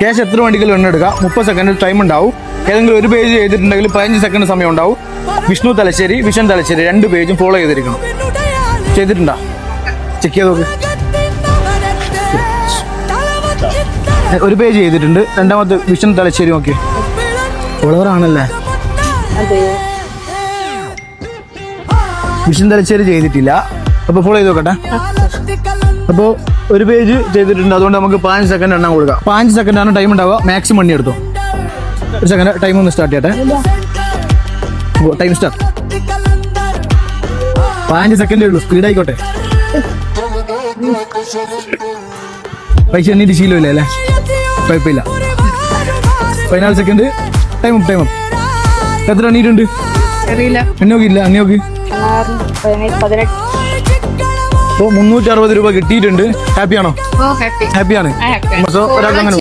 Cash എത്ര വേണ്ടിക്കലും എണ്ണ എടുക്കുക. 30 സെക്കൻഡ് ടൈം ഉണ്ടാവും. ഏതെങ്കിലും ഒരു പേജ് ചെയ്തിട്ടുണ്ടെങ്കിൽ 15 സെക്കൻഡ് സമയം ഉണ്ടാവും. വിഷ്ണു തലശ്ശേരി, വിഷൻ തലശ്ശേരി 2 പേജും ഫോളോ ചെയ്തിരിക്കണം. ചെയ്തിട്ടുണ്ടോ? ചെക്ക് ചെയ്ത് നോക്ക്. ഒരു പേജ് ചെയ്തിട്ടുണ്ട്. രണ്ടാമത്തെ വിഷൻ തലശ്ശേരി നോക്കി. ഫോളോവറാണല്ലേ. വിഷൻ തലശ്ശേരി ചെയ്തിട്ടില്ല. അപ്പോൾ ഫോളോ ചെയ്ത് നോക്കട്ടെ. അപ്പോൾ ഒരു പേജ് ചെയ്തിട്ടുണ്ട്. അതുകൊണ്ട് നമുക്ക് 15 സെക്കൻഡ് എണ്ണം കൊടുക്കാം. 15 സെക്കൻഡാണ് ടൈം ഉണ്ടാവുക. മാക്സിമം എണ്ണി എടുത്തോ. ഒരു സെക്കൻഡ് ടൈം ഒന്ന് സ്റ്റാർട്ട് ചെയ്യട്ടെ. Time start. 15 സെക്കൻഡേ ഉള്ളൂ. സ്പീഡ് ആയിക്കോട്ടെ. പൈസ എണ്ണീട്ട് ശീലമില്ല അല്ലേ? കുഴപ്പമില്ല. 14 സെക്കൻഡ്. ടൈം ടൈം എത്ര എണ്ണീട്ടുണ്ട്? എണ്ണോക്കില്ല. അണ്ണി നോക്ക്. അപ്പോൾ 360 രൂപ കിട്ടിയിട്ടുണ്ട്. ഹാപ്പിയാണോ? ഹാപ്പിയാണ്. ഒരാൾക്ക് അങ്ങനെ